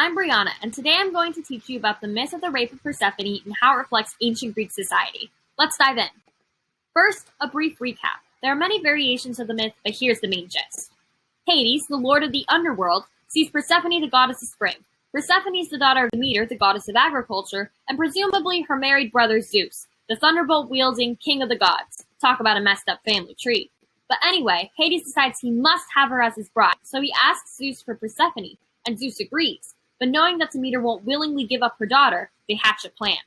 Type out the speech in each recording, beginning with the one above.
I'm Brianna, and today I'm going to teach you about the myth of the rape of Persephone and how it reflects ancient Greek society. Let's dive in. First, a brief recap. There are many variations of the myth, but here's the main gist. Hades, the lord of the underworld, sees Persephone, the goddess of spring. Persephone is the daughter of Demeter, the goddess of agriculture, and presumably her married brother Zeus, the thunderbolt-wielding king of the gods. Talk about a messed up family tree. But anyway, Hades decides he must have her as his bride, so he asks Zeus for Persephone, and Zeus agrees. But knowing that Demeter won't willingly give up her daughter, they hatch a plan.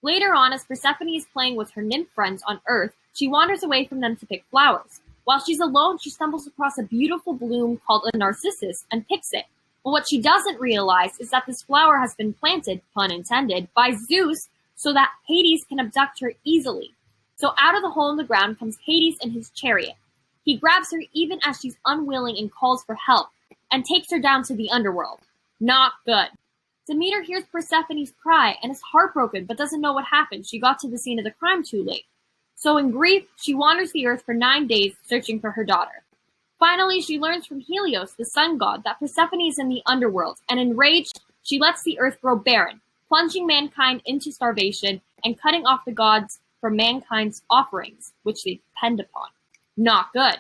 Later on, as Persephone is playing with her nymph friends on Earth, she wanders away from them to pick flowers. While she's alone, she stumbles across a beautiful bloom called a narcissus and picks it. But what she doesn't realize is that this flower has been planted, pun intended, by Zeus so that Hades can abduct her easily. So out of the hole in the ground comes Hades in his chariot. He grabs her even as she's unwilling and calls for help, and takes her down to the underworld. Not good. Demeter hears Persephone's cry and is heartbroken but doesn't know what happened. She got to the scene of the crime too late. So in grief, she wanders the earth for 9 days searching for her daughter. Finally, she learns from Helios, the sun god, that Persephone is in the underworld, and enraged, she lets the earth grow barren, plunging mankind into starvation and cutting off the gods from mankind's offerings, which they depend upon. Not good.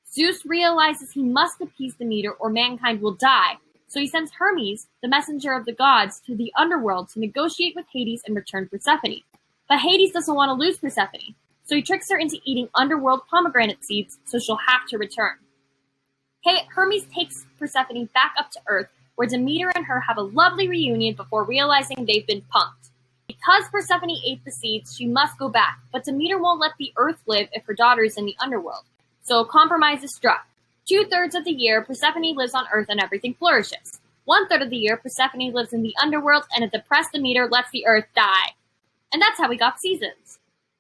Zeus realizes he must appease Demeter or mankind will die, so he sends Hermes, the messenger of the gods, to the underworld to negotiate with Hades and return Persephone. But Hades doesn't want to lose Persephone, so he tricks her into eating underworld pomegranate seeds so she'll have to return. Hermes takes Persephone back up to Earth, where Demeter and her have a lovely reunion before realizing they've been punked. Because Persephone ate the seeds, she must go back, but Demeter won't let the Earth live if her daughter is in the underworld. So a compromise is struck. 2/3 of the year, Persephone lives on Earth and everything flourishes. 1/3 of the year, Persephone lives in the underworld and a depressed Demeter lets the Earth die. And that's how we got seasons.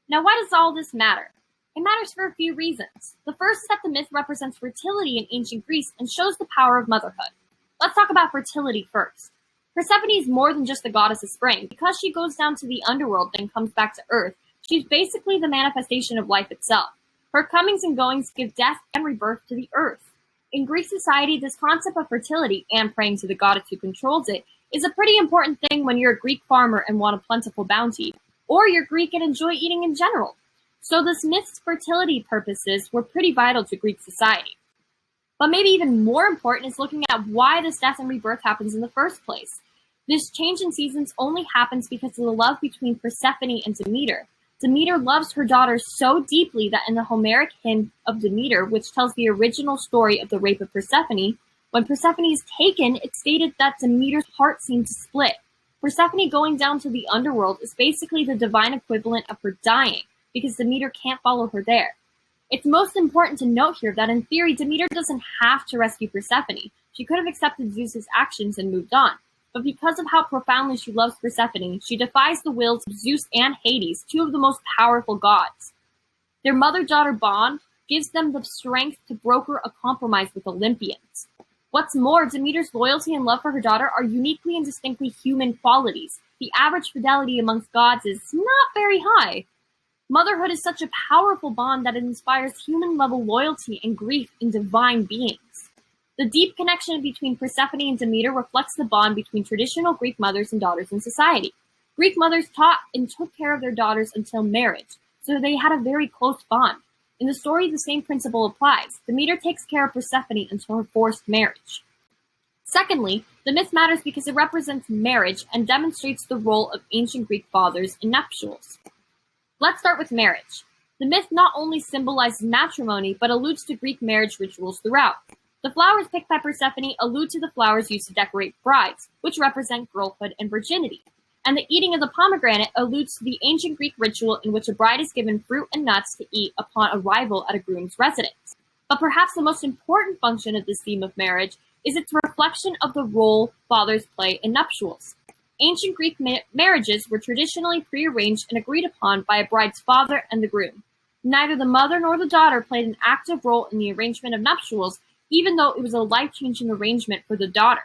Now why does all this matter? It matters for a few reasons. The first is that the myth represents fertility in ancient Greece and shows the power of motherhood. Let's talk about fertility first. Persephone is more than just the goddess of spring. Because she goes down to the underworld and comes back to Earth, she's basically the manifestation of life itself. Her comings and goings give death and rebirth to the earth. In Greek society, this concept of fertility and praying to the goddess who controls it is a pretty important thing when you're a Greek farmer and want a plentiful bounty, or you're Greek and enjoy eating in general. So this myth's fertility purposes were pretty vital to Greek society. But maybe even more important is looking at why this death and rebirth happens in the first place. This change in seasons only happens because of the love between Persephone and Demeter. Demeter loves her daughter so deeply that in the Homeric hymn of Demeter, which tells the original story of the rape of Persephone, when Persephone is taken, it's stated that Demeter's heart seemed to split. Persephone going down to the underworld is basically the divine equivalent of her dying, because Demeter can't follow her there. It's most important to note here that in theory, Demeter doesn't have to rescue Persephone. She could have accepted Zeus's actions and moved on. But because of how profoundly she loves Persephone, she defies the wills of Zeus and Hades, two of the most powerful gods. Their mother-daughter bond gives them the strength to broker a compromise with Olympians. What's more, Demeter's loyalty and love for her daughter are uniquely and distinctly human qualities. The average fidelity amongst gods is not very high. Motherhood is such a powerful bond that it inspires human-level loyalty and grief in divine beings. The deep connection between Persephone and Demeter reflects the bond between traditional Greek mothers and daughters in society. Greek mothers taught and took care of their daughters until marriage, so they had a very close bond. In the story, the same principle applies. Demeter takes care of Persephone until her forced marriage. Secondly, the myth matters because it represents marriage and demonstrates the role of ancient Greek fathers in nuptials. Let's start with marriage. The myth not only symbolizes matrimony, but alludes to Greek marriage rituals throughout. The flowers picked by Persephone allude to the flowers used to decorate brides, which represent girlhood and virginity. And the eating of the pomegranate alludes to the ancient Greek ritual in which a bride is given fruit and nuts to eat upon arrival at a groom's residence. But perhaps the most important function of this theme of marriage is its reflection of the role fathers play in nuptials. Ancient Greek marriages were traditionally prearranged and agreed upon by a bride's father and the groom. Neither the mother nor the daughter played an active role in the arrangement of nuptials, even though it was a life-changing arrangement for the daughter.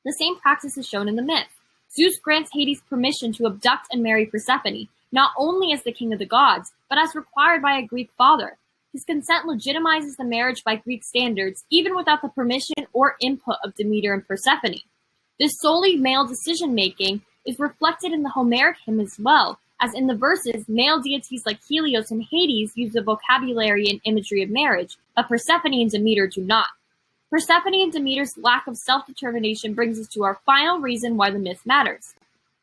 The same practice is shown in the myth. Zeus grants Hades permission to abduct and marry Persephone, not only as the king of the gods, but as required by a Greek father. His consent legitimizes the marriage by Greek standards, even without the permission or input of Demeter and Persephone. This solely male decision-making is reflected in the Homeric hymn as well, as in the verses, male deities like Helios and Hades use the vocabulary and imagery of marriage, but Persephone and Demeter do not. Persephone and Demeter's lack of self-determination brings us to our final reason why the myth matters.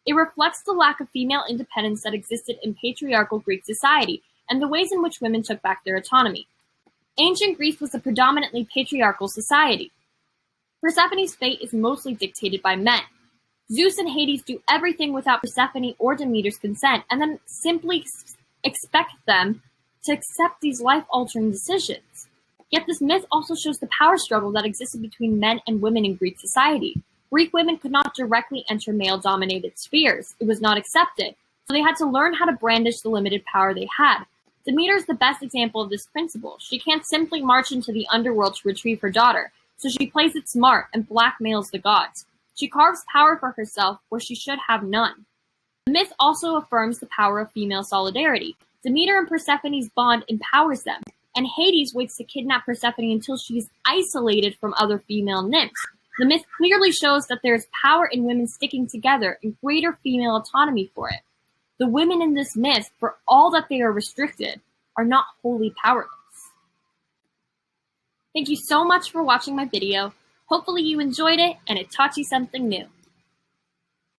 It reflects the lack of female independence that existed in patriarchal Greek society and the ways in which women took back their autonomy. Ancient Greece was a predominantly patriarchal society. Persephone's fate is mostly dictated by men. Zeus and Hades do everything without Persephone or Demeter's consent, and then simply expect them to accept these life-altering decisions. Yet this myth also shows the power struggle that existed between men and women in Greek society. Greek women could not directly enter male-dominated spheres. It was not accepted, so they had to learn how to brandish the limited power they had. Demeter is the best example of this principle. She can't simply march into the underworld to retrieve her daughter, so she plays it smart and blackmails the gods. She carves power for herself where she should have none. The myth also affirms the power of female solidarity. Demeter and Persephone's bond empowers them, and Hades waits to kidnap Persephone until she is isolated from other female nymphs. The myth clearly shows that there is power in women sticking together and greater female autonomy for it. The women in this myth, for all that they are restricted, are not wholly powerless. Thank you so much for watching my video. Hopefully you enjoyed it and it taught you something new.